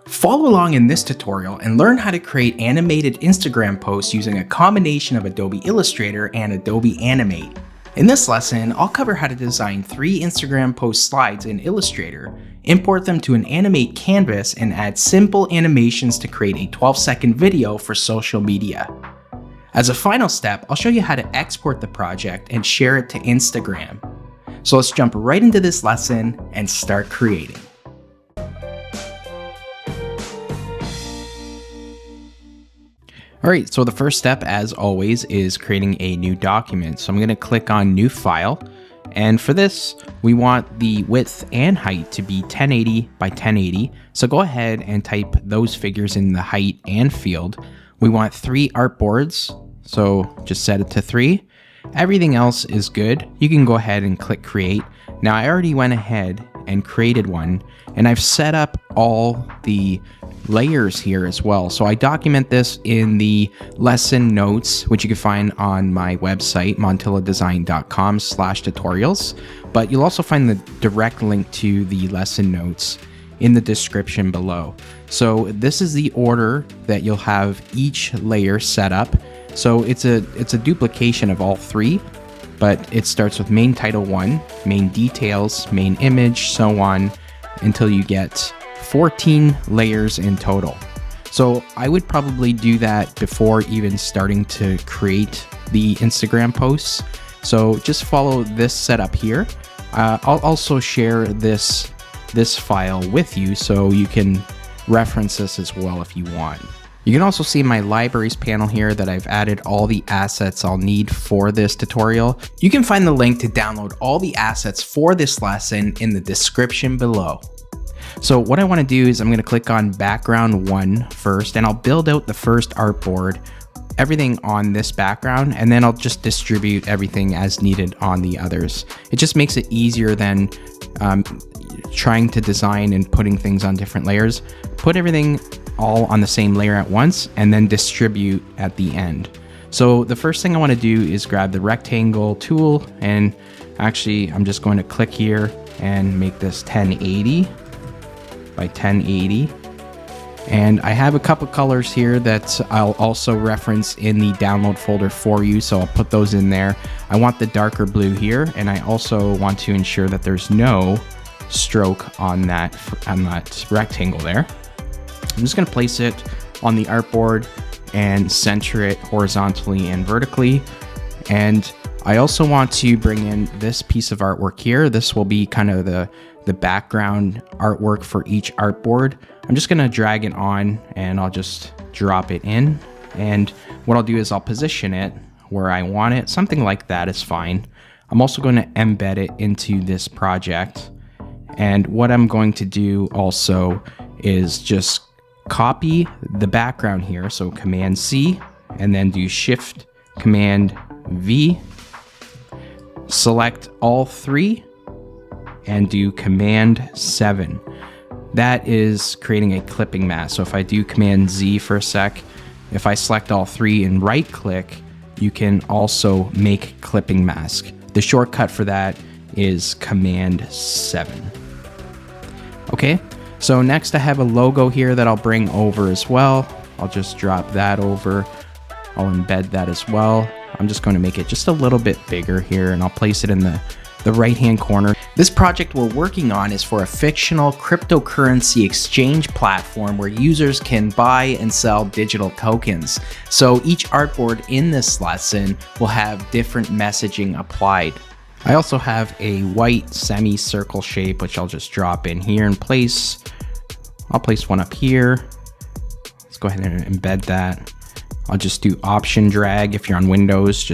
Follow along in this tutorial and learn how to create animated Instagram posts using a combination of Adobe Illustrator and Adobe Animate. In this lesson, I'll cover how to design 3 Instagram post slides in Illustrator, import them to an Animate canvas, and add simple animations to create a 12-second video for social media. As a final step, I'll show you how to export the project and share it to Instagram. So let's jump right into this lesson and start creating. Alright, so the first step, as always, is creating a new document. So I'm going to click on New File, and for this, we want the width and height to be 1080 by 1080. So go ahead and type those figures in the height and field. We want 3 artboards, so just set it to 3. Everything else is good. You can go ahead and click Create. Now I already went ahead and created one, and I've set up all the layers here as well. So I document this in the lesson notes, which you can find on my website, montilladesign.com/tutorials. But you'll also find the direct link to the lesson notes in the description below. So this is the order that you'll have each layer set up. So it's a duplication of all 3, but it starts with main title 1, main details, main image, so on, until you get 14 layers in total. So I would probably do that before even starting to create the Instagram posts. So just follow this setup here. I'll also share this file with you so you can reference this as well if you want. You can also see in my libraries panel here that I've added all the assets I'll need for this tutorial. You can find the link to download all the assets for this lesson in the description below. So what I want to do is I'm going to click on background 1 first, and I'll build out the first artboard, everything on this background, and then I'll just distribute everything as needed on the others. It just makes it easier than trying to design and putting things on different layers. Put everything all on the same layer at once and then distribute at the end. So the first thing I want to do is grab the rectangle tool, and actually I'm just going to click here and make this 1080 by 1080. And I have a couple colors here that I'll also reference in the download folder for you, so I'll put those in there. I want the darker blue here, and I also want to ensure that there's no stroke on that rectangle there. I'm just going to place it on the artboard and center it horizontally and vertically. And I also want to bring in this piece of artwork here. This will be kind of the background artwork for each artboard. I'm just going to drag it on, and I'll just drop it in. And what I'll do is I'll position it where I want it. Something like that is fine. I'm also going to embed it into this project. And what I'm going to do also is just copy the background here. So Command C, and then do Shift Command V, select all 3, and do Command 7. That is creating a clipping mask. So if I do Command Z for a sec, if I select all 3 and right click, you can also make clipping mask. The shortcut for that is Command 7. Okay, so next I have a logo here that I'll bring over as well. I'll just drop that over. I'll embed that as well. I'm just going to make it just a little bit bigger here, and I'll place it in the right-hand corner. This project we're working on is for a fictional cryptocurrency exchange platform where users can buy and sell digital tokens. So each artboard in this lesson will have different messaging applied. I also have a white semicircle shape, which I'll just drop in here and place. I'll place one up here. Let's go ahead and embed that. I'll just do Option drag. If you're on Windows,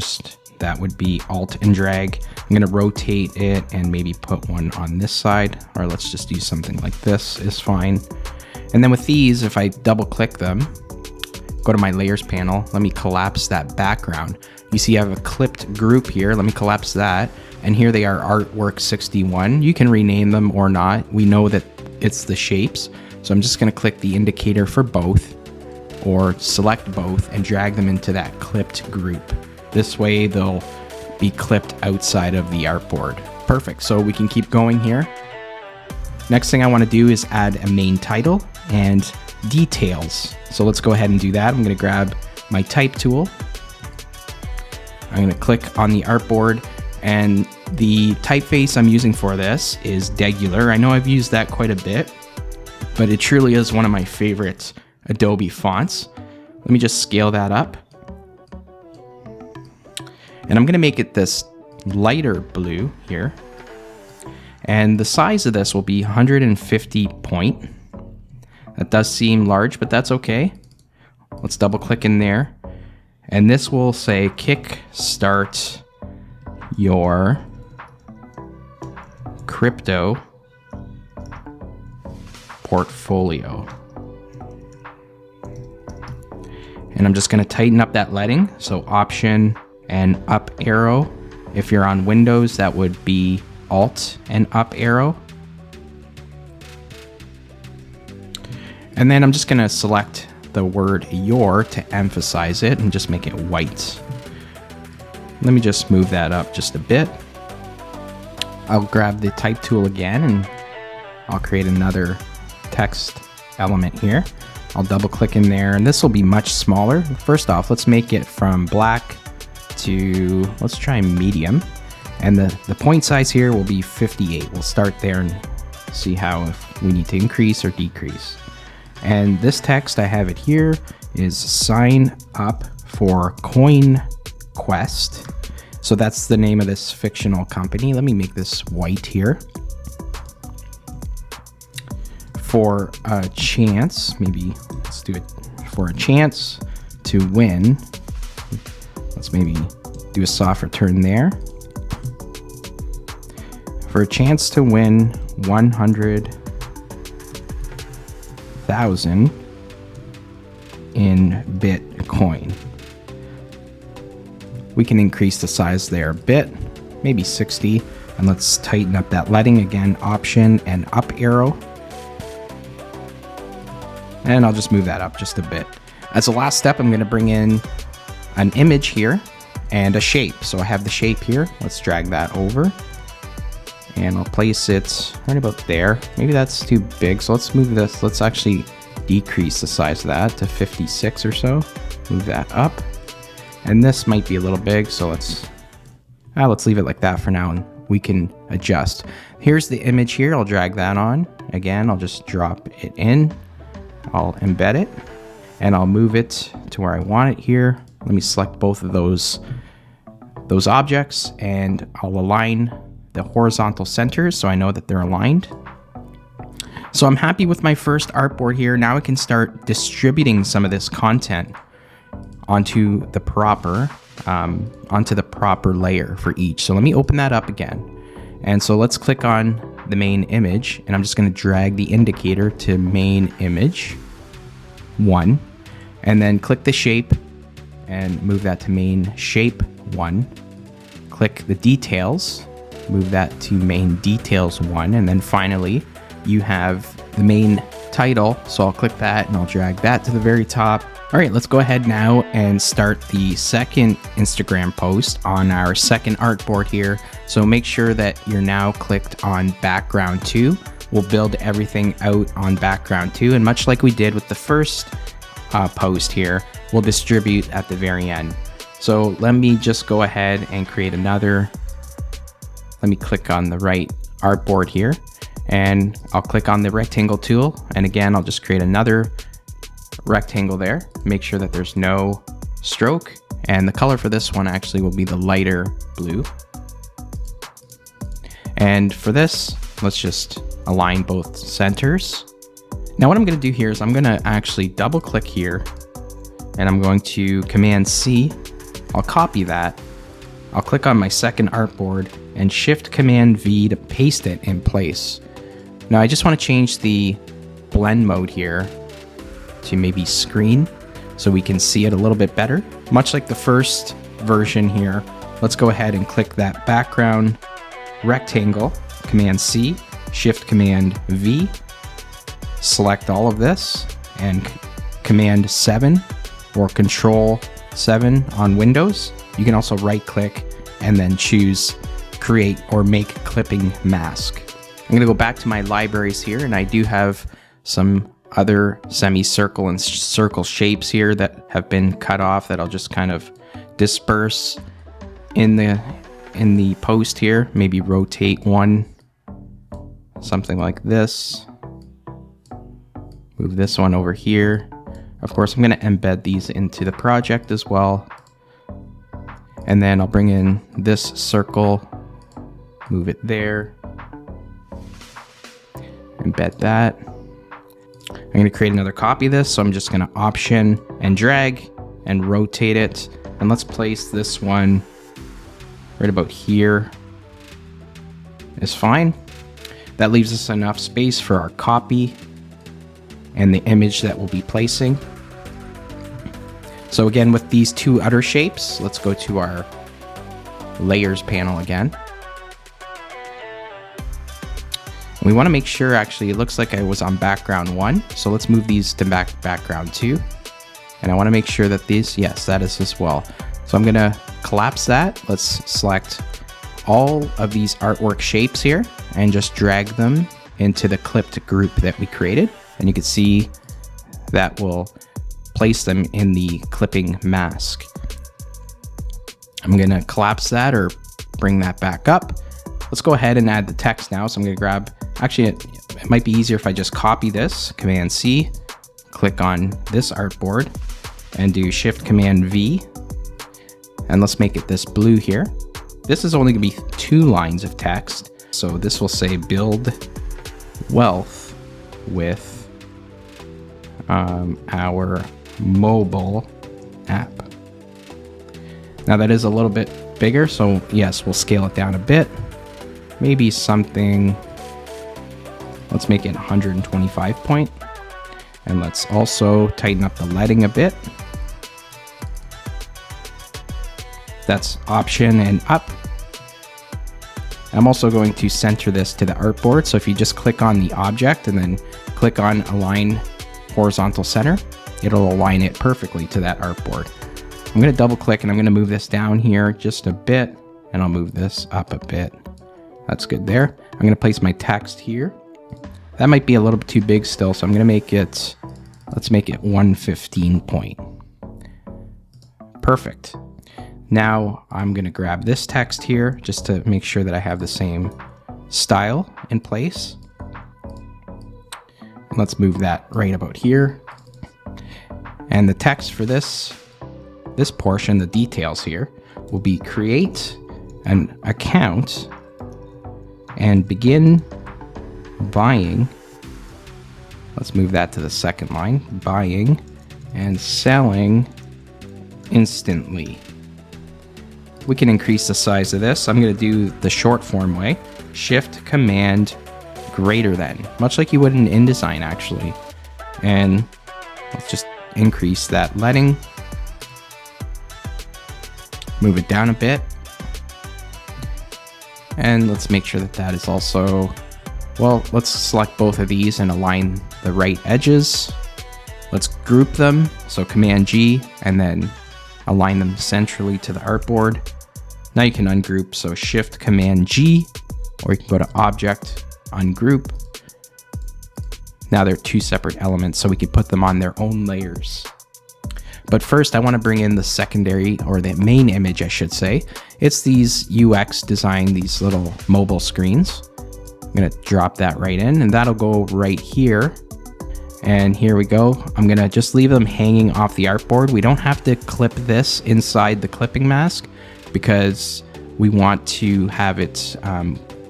that would be Alt and drag. I'm going to rotate it and maybe put one on this side, or let's just do something like this is fine. And then with these, if I double click them, go to my layers panel, let me collapse that background. You see I have a clipped group here. Let me collapse that. And here they are, Artwork 61. You can rename them or not. We know that it's the shapes. So I'm just going to click the indicator for both, or select both and drag them into that clipped group. This way they'll be clipped outside of the artboard. Perfect, so we can keep going here. Next thing I want to do is add a main title. and details. So let's go ahead and do that. I'm going to grab my type tool. I'm going to click on the artboard, and the typeface I'm using for this is Degular. I know I've used that quite a bit, but it truly is one of my favorite Adobe fonts. Let me just scale that up. And I'm going to make it this lighter blue here. And the size of this will be 150 point. That does seem large, but that's okay. Let's double click in there. And this will say kick start your crypto portfolio. And I'm just going to tighten up that leading. So Option and up arrow. If you're on Windows, that would be Alt and up arrow. And then I'm just going to select the word your to emphasize it and just make it white. Let me just move that up just a bit. I'll grab the type tool again and I'll create another text element here. I'll double click in there, and this will be much smaller. First off, let's make it from black to, let's try medium. And the point size here will be 58. We'll start there and see how if we need to increase or decrease. And this text, I have it here, is sign up for Coin Quest. So that's the name of this fictional company. Let me make this white here. For a chance, maybe let's do it for a chance to win. Let's maybe do a soft return there. For a chance to win 100,000 in Bitcoin. We can increase the size there a bit, maybe 60, and let's tighten up that leading again, Option and up arrow. And I'll just move that up just a bit. As a last step, I'm going to bring in an image here and a shape. So I have the shape here. Let's drag that over. And I'll place it right about there. Maybe that's too big, so let's move this. Let's actually decrease the size of that to 56 or so. Move that up. And this might be a little big, so let's leave it like that for now, and we can adjust. Here's the image here. I'll drag that on. Again, I'll just drop it in. I'll embed it, and I'll move it to where I want it here. Let me select both of those objects, and I'll align the horizontal centers so I know that they're aligned. So I'm happy with my first artboard here. Now I can start distributing some of this content onto the proper layer for each. So let me open that up again. And so let's click on the main image, and I'm just going to drag the indicator to main image 1, and then click the shape and move that to main shape 1. Click the details, move that to main details 1, and then finally you have the main title. So I'll click that and I'll drag that to the very top. All right, let's go ahead now and start the second Instagram post on our second artboard here. So make sure that you're now clicked on background 2. We'll build everything out on background 2, and much like we did with the first post here, we'll distribute at the very end. So let me just go ahead and create another. Let me click on the right artboard here, and I'll click on the rectangle tool, and again I'll just create another rectangle there. Make sure that there's no stroke, and the color for this one actually will be the lighter blue. And for this, let's just align both centers. Now what I'm going to do here is I'm going to actually double click here, and I'm going to Command C. I'll copy that. I'll click on my second artboard and Shift Command V to paste it in place. Now I just want to change the blend mode here to maybe screen so we can see it a little bit better. Much like the first version here, let's go ahead and click that background rectangle, Command C, Shift Command V, select all of this, and Command 7 or Control 7 on Windows. You can also right click and then choose Create or Make Clipping Mask. I'm going to go back to my libraries here, and I do have some other semicircle and circle shapes here that have been cut off that I'll just kind of disperse in the post here. Maybe rotate one, something like this. Move this one over here. Of course, I'm going to embed these into the project as well. And then I'll bring in this circle, move it there, embed that. I'm going to create another copy of this, so I'm just going to Option and drag and rotate it. And let's place this one right about here. Is fine. That leaves us enough space for our copy and the image that we'll be placing. So again, with these two other shapes, let's go to our layers panel again. We want to make sure, actually, it looks like I was on background 1. So let's move these to background 2. And I want to make sure that these, yes, that is as well. So I'm going to collapse that. Let's select all of these artwork shapes here and just drag them into the clipped group that we created. And you can see that will place them in the clipping mask. I'm going to collapse that or bring that back up. Let's go ahead and add the text now. So I'm going to grab, actually it might be easier if I just copy this, Command C, click on this artboard and do Shift Command V. And let's make it this blue here. This is only going to be 2 lines of text. So this will say build wealth with our mobile app. Now that is a little bit bigger, so yes, we'll scale it down a bit. Maybe something, let's make it 125 point. And let's also tighten up the lighting a bit. That's Option and up. I'm also going to center this to the artboard. So if you just click on the object and then click on Align Horizontal Center, it'll align it perfectly to that artboard. I'm going to double click and I'm going to move this down here just a bit, and I'll move this up a bit. That's good there. I'm going to place my text here. That might be a little bit too big still, so I'm going to make it, let's make it 115 point. Perfect. Now I'm going to grab this text here just to make sure that I have the same style in place. Let's move that right about here. And the text for this portion, the details here, will be create an account and begin buying. Let's move that to the second line. Buying and selling instantly. We can increase the size of this. I'm going to do the short form way. Shift Command greater than, much like you would in InDesign actually. And let's just increase that leading. Move it down a bit. And let's make sure that that is also, well, let's select both of these and align the right edges. Let's group them. So Command G and then align them centrally to the artboard. Now you can ungroup. So Shift Command G, or you can go to Object, Ungroup. Now they're 2 separate elements, so we can put them on their own layers. But first I want to bring in the secondary, or the main image I should say. It's these UX design, these little mobile screens. I'm going to drop that right in, and that'll go right here. And here we go. I'm going to just leave them hanging off the artboard. We don't have to clip this inside the clipping mask because we want to have it,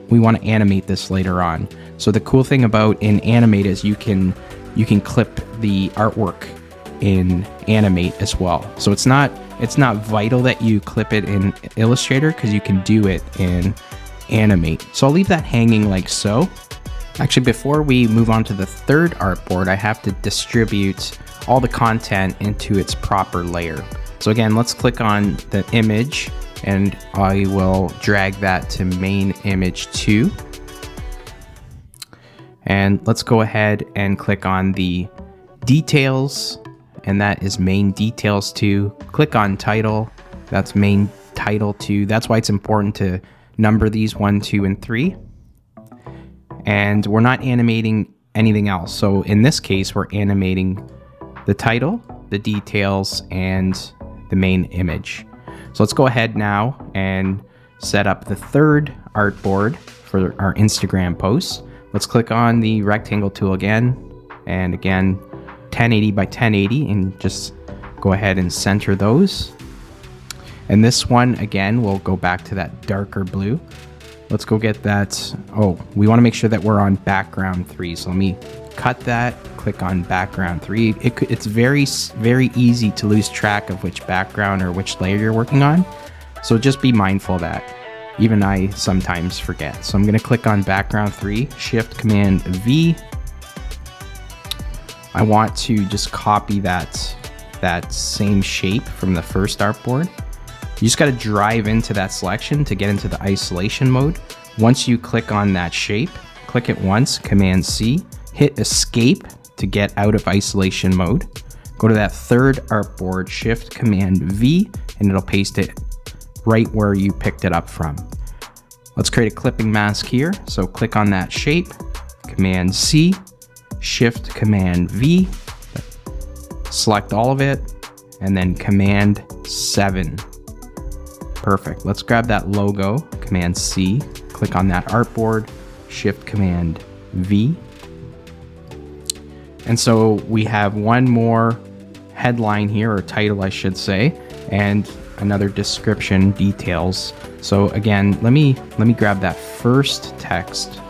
we want to animate this later on. So the cool thing about in Animate is you can clip the artwork in Animate as well. So it's not vital that you clip it in Illustrator because you can do it in Animate. So I'll leave that hanging like so. Actually, before we move on to the third artboard, I have to distribute all the content into its proper layer. So again, let's click on the image and I will drag that to main image 2. And let's go ahead and click on the details, and that is main details 2. Click on title, that's main title 2. That's why it's important to number these 1, 2, and 3. And we're not animating anything else. So in this case, we're animating the title, the details, and the main image. So let's go ahead now and set up the third artboard for our Instagram posts. Let's click on the rectangle tool again, and again 1080 by 1080, and just go ahead and center those. And this one, again, we'll go back to that darker blue. Let's go get that. Oh, we want to make sure that we're on background 3. So let me cut that, click on background 3. It's very, very easy to lose track of which background or which layer you're working on. So just be mindful of that. Even I sometimes forget. So I'm going to click on background 3, Shift Command V. I want to just copy that same shape from the first artboard. You just got to drive into that selection to get into the isolation mode. Once you click on that shape, click it once, Command C, hit Escape to get out of isolation mode. Go to that third artboard, Shift Command V, and it'll paste it right where you picked it up from. Let's create a clipping mask here. So click on that shape, Command C, Shift Command V, select all of it, and then Command 7. Perfect. Let's grab that logo, Command C, click on that artboard, Shift Command V. And so we have one more headline here, or title I should say, and another description, details. So again, let me grab that first text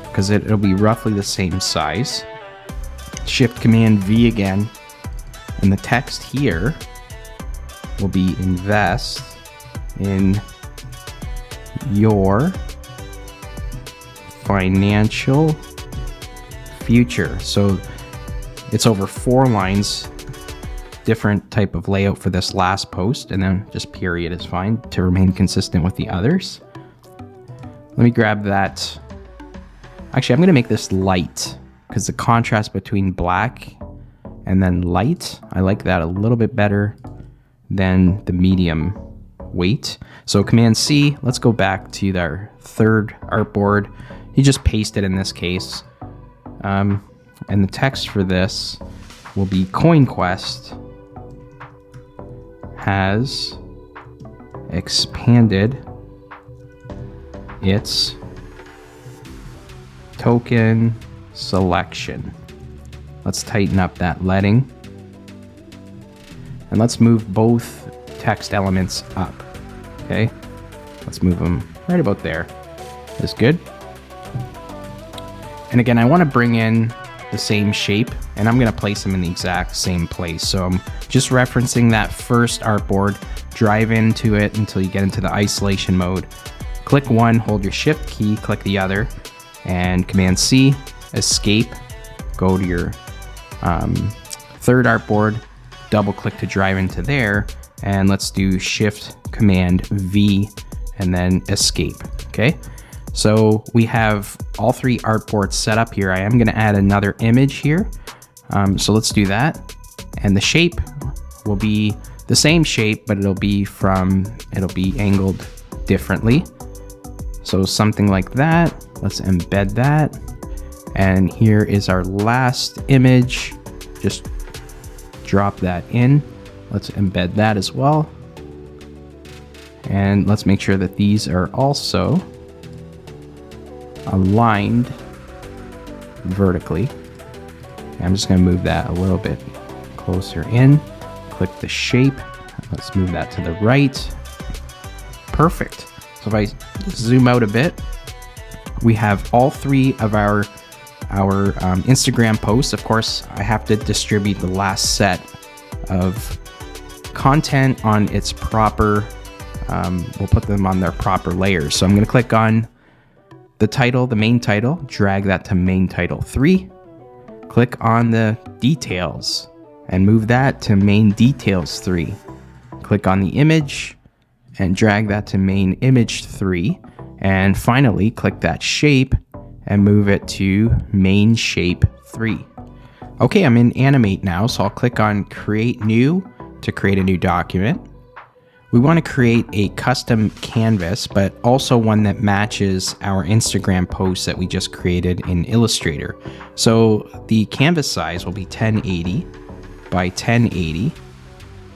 because it'll be roughly the same size. Shift Command V again, and the text here will be invest in your financial future. So it's over 4 lines, different type of layout for this last post, and then just period is fine to remain consistent with the others. Let me grab that. Actually, I'm going to make this light because the contrast between black and then light, I like that a little bit better than the medium weight. So Command C, let's go back to our third artboard. You just paste it in this case. And the text for this will be CoinQuest has expanded its token selection. Let's tighten up that leading. And let's move both text elements up. Okay, let's move them right about there. That's good. And again, I want to bring in the same shape, and I'm going to place them in the exact same place. So I'm just referencing that first artboard, drive into it until you get into the isolation mode. Click one, hold your shift key, click the other, and Command C, escape, go to your third artboard, double click to drive into there, and let's do Shift Command V and then escape. Okay, so we have all 3 artboards set up here. I am going to add another image here, so let's do that. And the shape will be the same shape, but it'll be angled differently. So something like that. Let's embed that. And here is our last image. Just drop that in. Let's embed that as well. And let's make sure that these are also aligned vertically. And I'm just going to move that a little bit closer in. Click the shape. Let's move that to the right. Perfect. So if I zoom out a bit, we have all 3 of our Instagram posts. Of course, I have to distribute the last set of content on its proper, we'll put them on their proper layers. So I'm going to click on the title, the main title, drag that to main title 3, click on the details and move that to main details 3. Click on the image and drag that to main image 3. And finally, click that shape and move it to main shape 3. Okay, I'm in Animate now, so I'll click on Create New to create a new document. we want to create a custom canvas, but also one that matches our Instagram post that we just created in Illustrator. So the canvas size will be 1080 by 1080,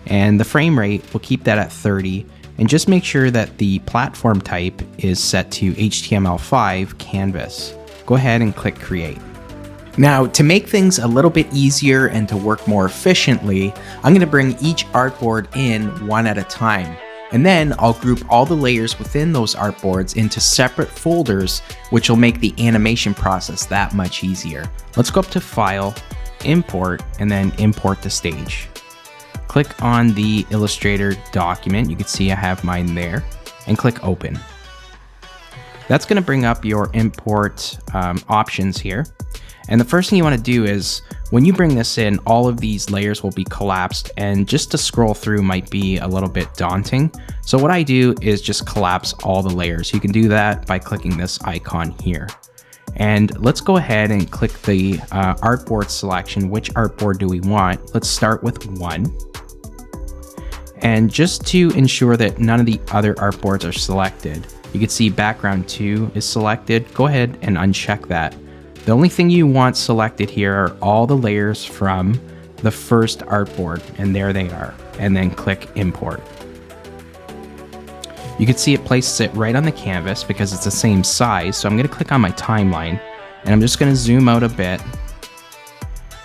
and the frame rate, we'll keep that at 30, and just make sure that the platform type is set to HTML5 canvas. Go ahead and click create. Now, to make things a little bit easier and to work more efficiently, I'm going to bring each artboard in one at a time. And then I'll group all the layers within those artboards into separate folders, which will make the animation process that much easier. Let's go up to File, Import, and then Import to Stage. Click on the Illustrator document. You can see I have mine there, and click Open. That's going to bring up your import options here. And the first thing you want to do is, when you bring this in, all of these layers will be collapsed, and just to scroll through might be a little bit daunting. So what I do is just collapse all the layers. You can do that by clicking this icon here. And let's go ahead and click the artboard selection. Which artboard do we want? Let's start with 1. And just to ensure that none of the other artboards are selected, you can see background 2 is selected. Go ahead and uncheck that. The only thing you want selected here are all the layers from the first artboard, and there they are. And then click import. You can see it places it right on the canvas because it's the same size. So I'm going to click on my timeline, and I'm just going to zoom out a bit.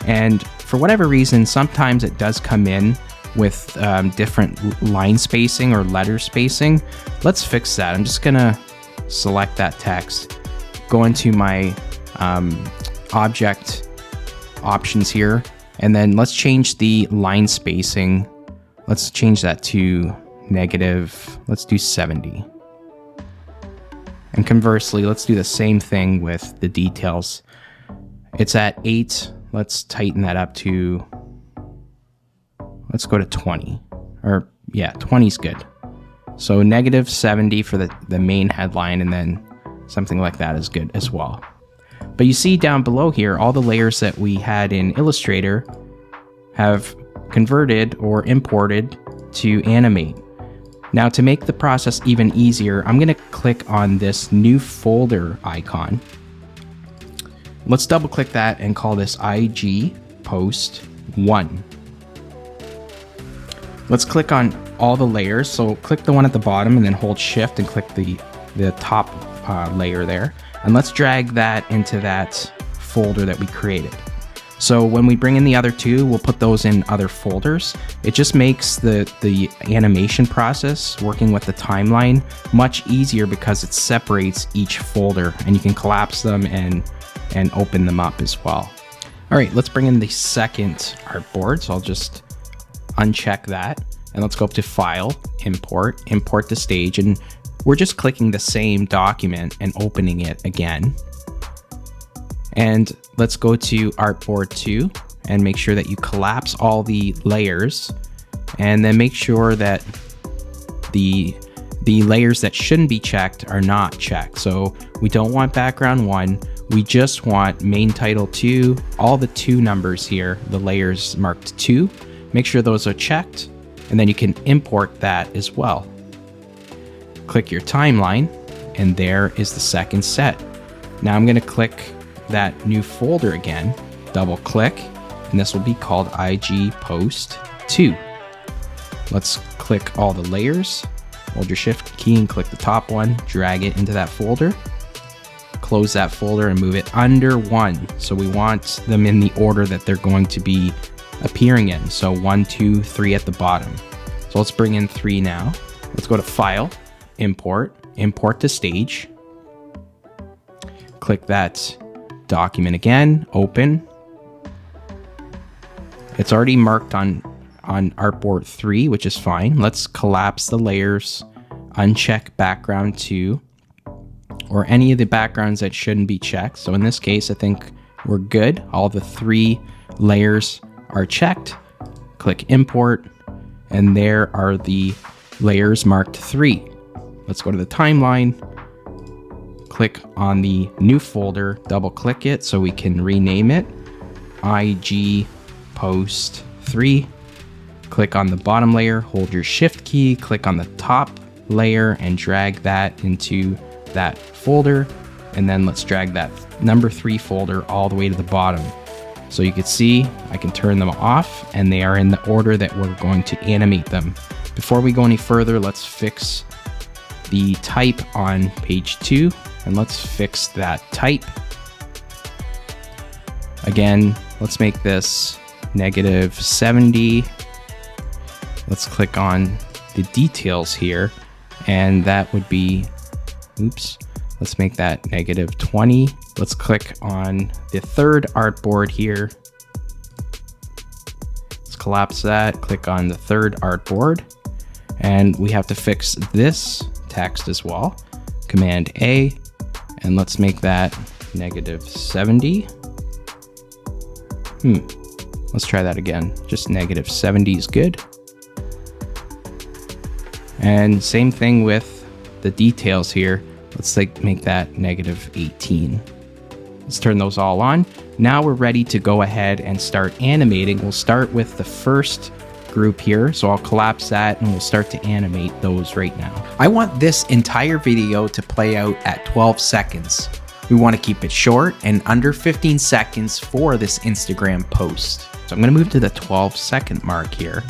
And for whatever reason, sometimes it does come in with different line spacing or letter spacing. Let's fix that. I'm just gonna select that text, go into my object options here, and then let's change the line spacing. Let's change that to negative, let's do 70. And conversely, let's do the same thing with the details. It's at 8, let's tighten that up to, let's go to 20, or yeah, 20 is good. So negative 70 for the main headline, and then something like that is good as well. But you see down below here, all the layers that we had in Illustrator have converted or imported to Animate. Now, to make the process even easier, I'm gonna click on this new folder icon. Let's double click that and call this IG Post 1. Let's click on all the layers. So click the one at the bottom and then hold Shift and click the top layer there. And let's drag that into that folder that we created. So when we bring in the other two, we'll put those in other folders. It just makes the animation process working with the timeline much easier because it separates each folder, and you can collapse them and open them up as well. All right, let's bring in the second artboard. So I'll just uncheck that, and let's go up to File, Import, Import to Stage, and we're just clicking the same document and opening it again. And let's go to Artboard 2 and make sure that you collapse all the layers, and then make sure that the layers that shouldn't be checked are not checked. So we don't want background 1, we just want main title 2, all the 2 numbers here, the layers marked 2. Make sure those are checked, and then you can import that as well. Click your timeline, and there is the second set. Now I'm going to click that new folder again, double click, and this will be called IG Post 2. Let's click all the layers, hold your Shift key and click the top one, drag it into that folder, close that folder and move it under 1. So we want them in the order that they're going to be appearing in. So 1, 2, 3 at the bottom. So let's bring in 3 now. Let's go to File, Import, Import to Stage. Click that document again, open. It's already marked on Artboard 3, which is fine. Let's collapse the layers, uncheck background 2, or any of the backgrounds that shouldn't be checked. So in this case, I think we're good. All the 3 layers are checked. Click Import, and there are the layers marked 3. Let's go to the timeline. Click on the new folder, double click it so we can rename it IG Post 3. click on the bottom layer, hold your shift key, click on the top layer and drag that into that folder. And then let's drag that number 3 folder all the way to the bottom. So you can see I can turn them off and they are in the order that we're going to animate them. Before we go any further, let's fix the type on page 2 and let's fix that type. Again, let's make this -70. Let's click on the details here and that would be, oops, let's make that -20. Let's click on the third artboard here. Let's collapse that, click on the third artboard, and we have to fix this text as well. Command A, and let's make that -70. Let's try that again. Just -70 is good. And same thing with the details here. Let's make that -18. Let's turn those all on. Now we're ready to go ahead and start animating. We'll start with the first group here. So I'll collapse that and we'll start to animate those right now. I want this entire video to play out at 12 seconds. We want to keep it short and under 15 seconds for this Instagram post. So I'm going to move to the 12-second mark here.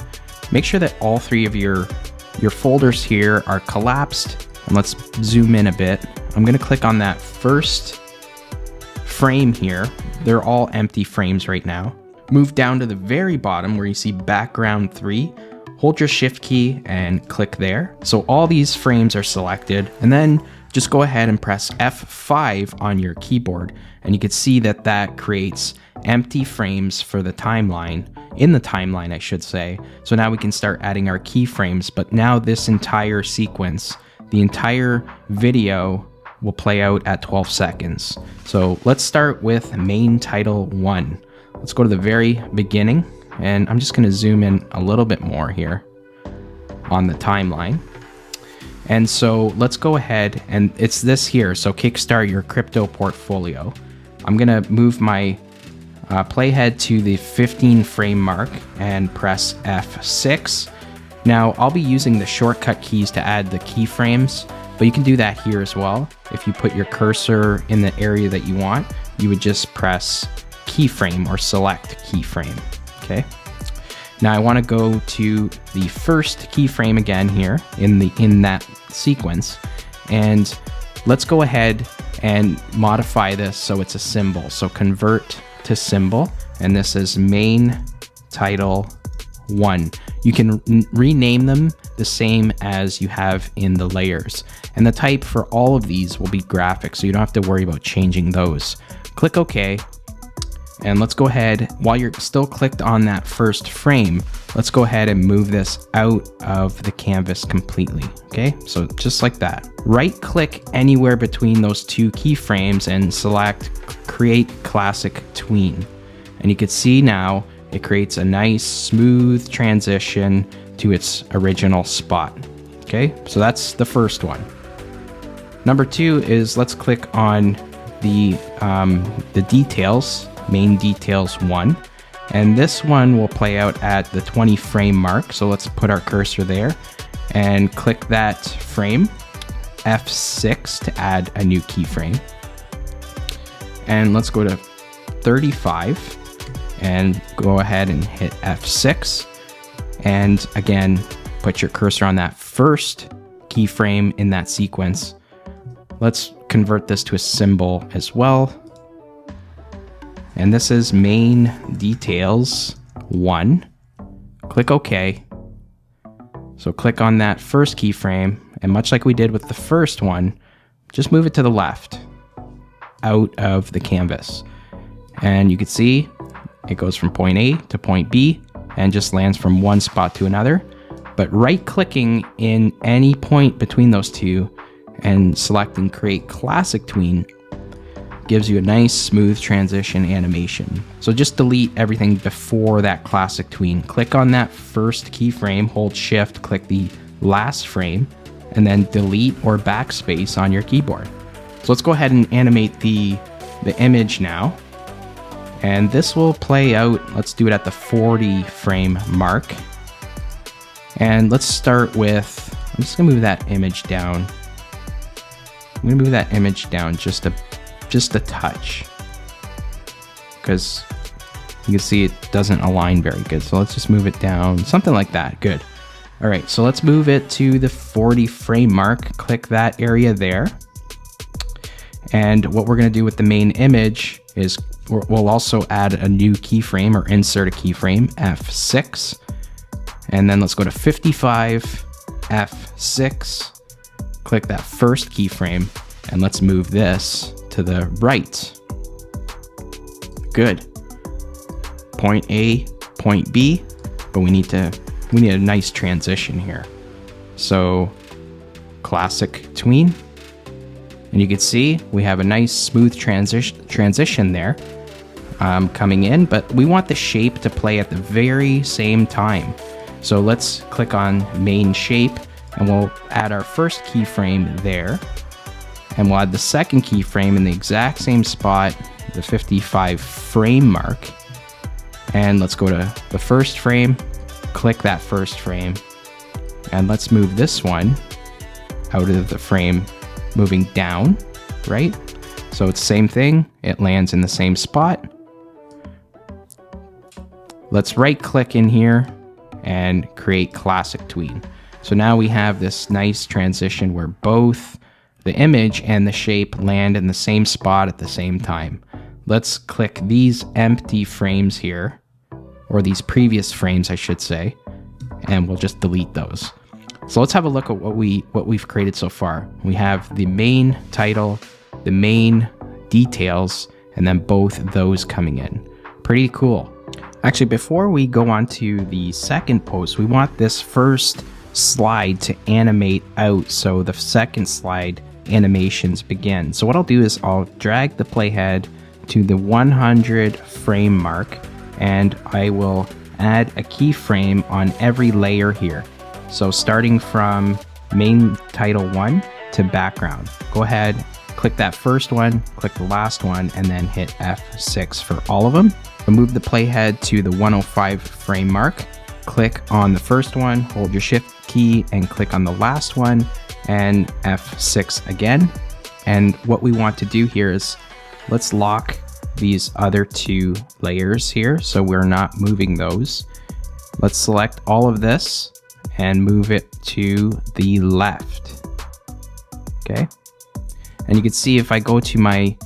Make sure that all 3 of your folders here are collapsed. And let's zoom in a bit. I'm going to click on that first frame here. They're all empty frames right now. Move down to the very bottom where you see background 3. Hold your shift key and click there. So all these frames are selected, and then just go ahead and press F5 on your keyboard. And you can see that that creates empty frames for the timeline, in the timeline I should say. So now we can start adding our keyframes, but now this entire sequence, the entire video will play out at 12 seconds. So let's start with main title 1. Let's go to the very beginning, and I'm just going to zoom in a little bit more here on the timeline. And so let's go ahead, and it's this here. So kickstart your crypto portfolio. I'm going to move my playhead to the 15 frame mark and press F6. Now I'll be using the shortcut keys to add the keyframes, but you can do that here as well. If you put your cursor in the area that you want, you would just press keyframe or select keyframe. Okay. Now I want to go to the first keyframe again here in that sequence, and let's go ahead and modify this so it's a symbol. So convert to symbol, and this is main title 1. You can rename them the same as you have in the layers, and the type for all of these will be graphic, so you don't have to worry about changing those. Click OK. And let's go ahead, while you're still clicked on that first frame, let's go ahead and move this out of the canvas completely. Okay, so just like that. Right click anywhere between those 2 keyframes and select Create Classic Tween. And you can see now it creates a nice smooth transition to its original spot. Okay, so that's the first one. Number 2 is let's click on the details. Main details 1, and this one will play out at the 20 frame mark. So let's put our cursor there and click that frame, F6 to add a new keyframe, and let's go to 35 and go ahead and hit F6, and again put your cursor on that first keyframe in that sequence. Let's convert this to a symbol as well. And this is main details 1. Click OK. So click on that first keyframe, and much like we did with the first one, just move it to the left out of the canvas. And you can see it goes from point A to point B and just lands from one spot to another. But right clicking in any point between those 2 and selecting Create Classic Tween gives you a nice smooth transition animation. So just delete everything before that classic tween. Click on that first keyframe, hold shift, click the last frame, and then delete or backspace on your keyboard. So let's go ahead and animate the image now. And this will play out, let's do it at the 40 frame mark. And let's start with, I'm just gonna move that image down. I'm gonna move that image down just a touch, because you can see it doesn't align very good. So let's just move it down, something like that. Good. All right, so let's move it to the 40 frame mark. Click that area there. And what we're gonna do with the main image is we'll also add a new keyframe, or insert a keyframe, F6. And then let's go to 55, F6. Click that first keyframe, and let's move this to the right. Good. Point A, point B, but we need a nice transition here. So classic tween, and you can see we have a nice smooth transition there coming in, but we want the shape to play at the very same time. So let's click on main shape, and we'll add our first keyframe there, and we'll add the second keyframe in the exact same spot, the 55 frame mark. And let's go to the first frame, click that first frame, and let's move this one out of the frame, moving down, right? So it's the same thing, it lands in the same spot. Let's right click in here and create classic tween. So now we have this nice transition where both the image and the shape land in the same spot at the same time. Let's click these empty frames here, or these previous frames, I should say, and we'll just delete those. So let's have a look at what we've created so far. We have the main title, the main details, and then both those coming in. Pretty cool. Actually, before we go on to the second post, we want this first slide to animate out, so the second slide animations begin. So what I'll do is I'll drag the playhead to the 100 frame mark, and I will add a keyframe on every layer here. So starting from main title 1 to background. Go ahead, click that first one, click the last one, and then hit F6 for all of them. Move the playhead to the 105 frame mark. Click on the first one, hold your shift key, and click on the last one, and F6 again. And what we want to do here is let's lock these other two layers here so we're not moving those. Let's select all of this and move it to the left. Okay. And you can see if I go to my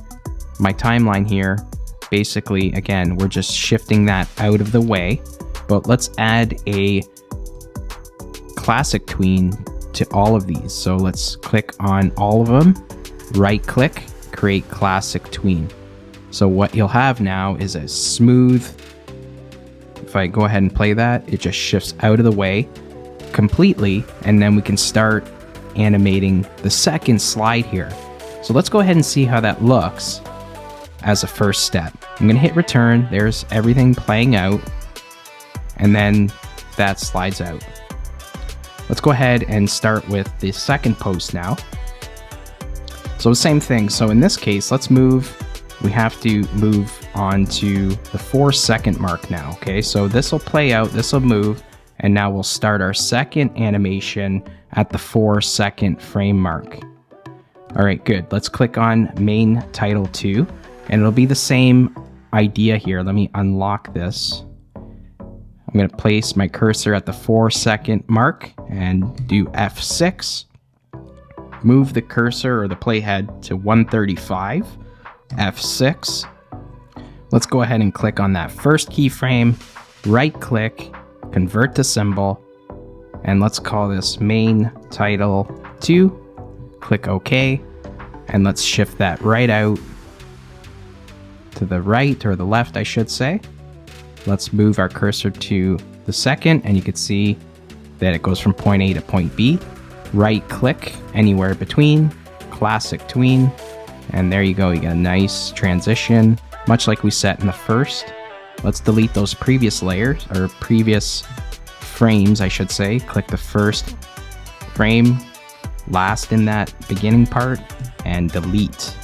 timeline here, basically, again, we're just shifting that out of the way, but let's add a classic tween to all of these. So let's click on all of them, right click, create classic tween. So what you'll have now is a smooth, if I go ahead and play that, it just shifts out of the way completely, and then we can start animating the second slide here. So let's go ahead and see how that looks as a first step. I'm gonna hit return, there's everything playing out, and then that slides out. Let's go ahead and start with the second post now. So the same thing, so in this case, we have to move on to the 4-second mark now, okay? So this will play out, this will move, and now we'll start our second animation at the 4-second frame mark. All right, good. Let's click on main title 2, and it'll be the same idea here. Let me unlock this. I'm going to place my cursor at the 4-second mark and do F6. Move the cursor or the playhead to 135, F6. Let's go ahead and click on that first keyframe, right click, convert to symbol, and let's call this main title 2. Click OK, and let's shift that right out to the right, or the left, I should say. Let's move our cursor to the second, and you can see that it goes from point A to point B. Right click anywhere between, classic tween, and there you go, you get a nice transition, much like we set in the first. Let's delete those previous layers, or previous frames, I should say. Click the first frame, last in that beginning part, and delete.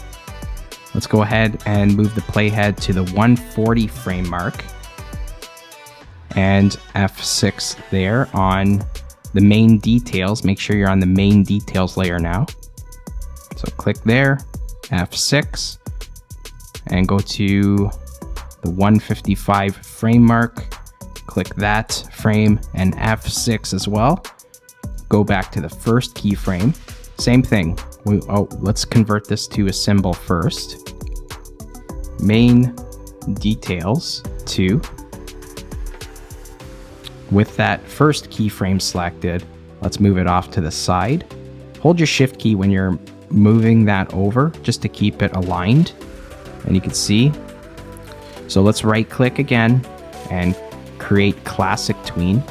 Let's go ahead and move the playhead to the 140 frame mark, and F6 there on the main details. Make sure you're on the main details layer now. So click there, F6, and go to the 155 frame mark. Click that frame and F6 as well. Go back to the first keyframe. Same thing. Let's convert this to a symbol first. Main details 2. With that first keyframe selected, let's move it off to the side. Hold your shift key when you're moving that over just to keep it aligned. And you can see. So let's right click again and create classic tween.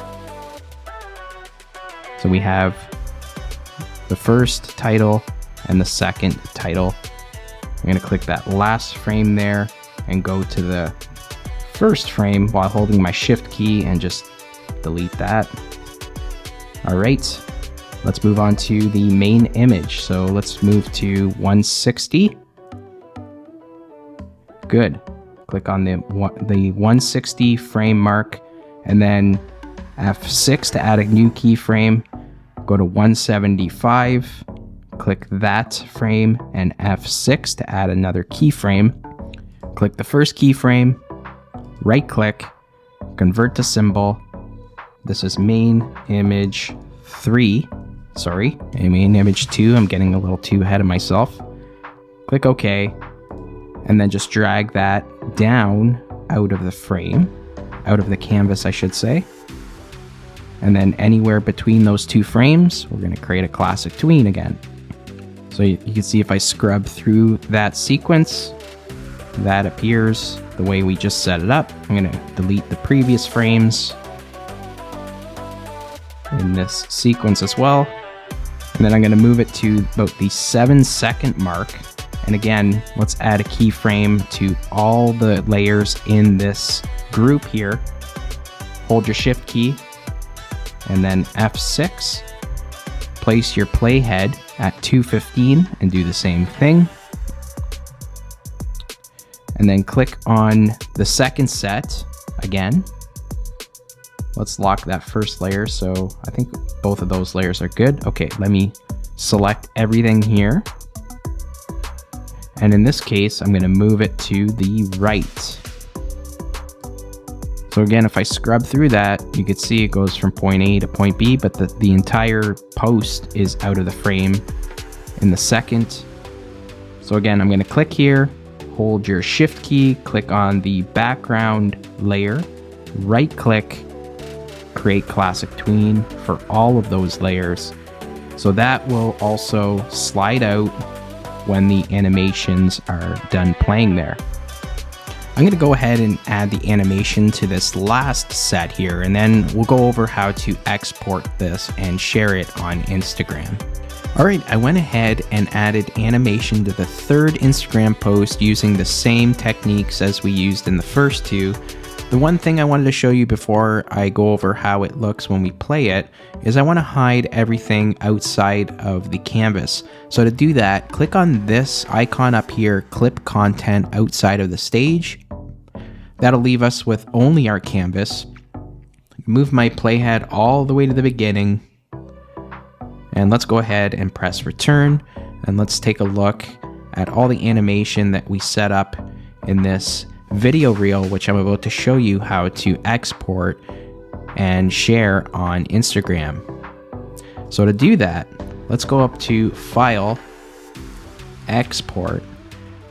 So we have the first title and the second title. I'm going to click that last frame there and go to the first frame while holding my shift key and just delete that. All right, let's move on to the main image. So let's move to 160. Good. Click on the 160 frame mark and then F6 to add a new keyframe. Go to 175. Click that frame and F6 to add another keyframe. Click the first keyframe, right click, convert to symbol. This is main image 3. Sorry, main image 2. I'm getting a little too ahead of myself. Click OK, and then just drag that down out of the frame, out of the canvas, I should say. And then anywhere between those two frames, we're going to create a classic tween again. So you can see if I scrub through that sequence, that appears the way we just set it up. I'm going to delete the previous frames in this sequence as well. And then I'm going to move it to about the 7-second mark. And again, let's add a keyframe to all the layers in this group here. Hold your shift key and then F6. Place your playhead at 215 and do the same thing. And then click on the second set again. Let's lock that first layer. So I think both of those layers are good. Okay, let me select everything here. And in this case, I'm going to move it to the right. So again, if I scrub through that, you can see it goes from point A to point B, but the entire post is out of the frame in the second. So again, I'm going to click here, hold your shift key, click on the background layer, right click, create classic tween for all of those layers. So that will also slide out when the animations are done playing there. I'm going to go ahead and add the animation to this last set here, and then we'll go over how to export this and share it on Instagram. All right, I went ahead and added animation to the third Instagram post using the same techniques as we used in the first two. The one thing I wanted to show you before I go over how it looks when we play it is I want to hide everything outside of the canvas. So to do that, click on this icon up here, clip content outside of the stage. That'll leave us with only our canvas. Move my playhead all the way to the beginning. And let's go ahead and press return. And let's take a look at all the animation that we set up in this video reel, which I'm about to show you how to export and share on Instagram. So to do that, let's go up to File, Export,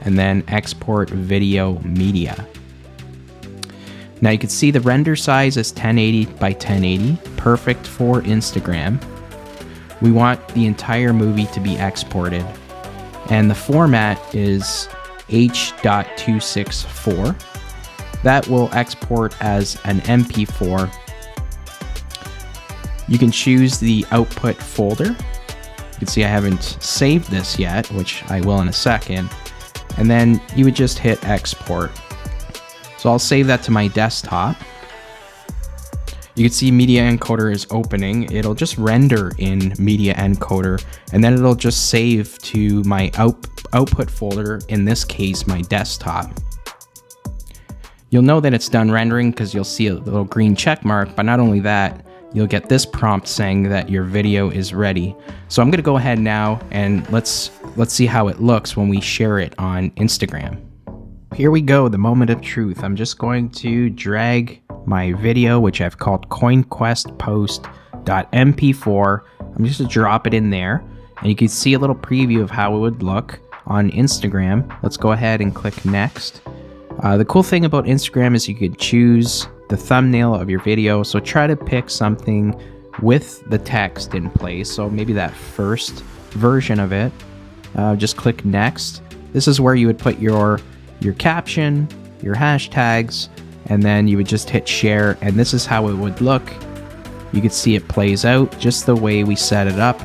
and then Export Video Media. Now you can see the render size is 1080 by 1080, perfect for Instagram. We want the entire movie to be exported, and the format is H.264. That will export as an MP4. You can choose the output folder. You can see I haven't saved this yet, which I will in a second. And then you would just hit export. So I'll save that to my desktop. You can see Media Encoder is opening. It'll just render in Media Encoder, and then it'll just save to my output folder, in this case, my desktop. You'll know that it's done rendering because you'll see a little green check mark, but not only that, you'll get this prompt saying that your video is ready. So I'm gonna go ahead now and let's see how it looks when we share it on Instagram. Here we go, the moment of truth. I'm just going to drag my video, which I've called coinquestpost.mp4. I'm just gonna drop it in there, and you can see a little preview of how it would look on Instagram. Let's go ahead and click next. The cool thing about Instagram is you could choose the thumbnail of your video, so try to pick something with the text in place. So maybe that first version of it. Just click next. This is where you would put your caption, your hashtags, and then you would just hit share, and this is how it would look. You could see it plays out just the way we set it up,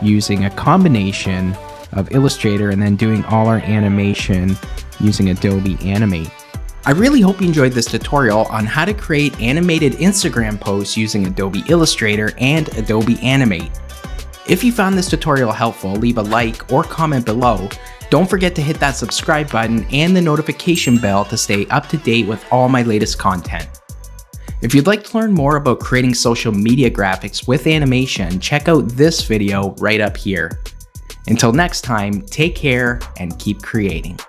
using a combination of Illustrator and then doing all our animation using Adobe Animate. I really hope you enjoyed this tutorial on how to create animated Instagram posts using Adobe Illustrator and Adobe Animate. If you found this tutorial helpful, leave a like or comment below. Don't forget to hit that subscribe button and the notification bell to stay up to date with all my latest content. If you'd like to learn more about creating social media graphics with animation, check out this video right up here. Until next time, take care and keep creating.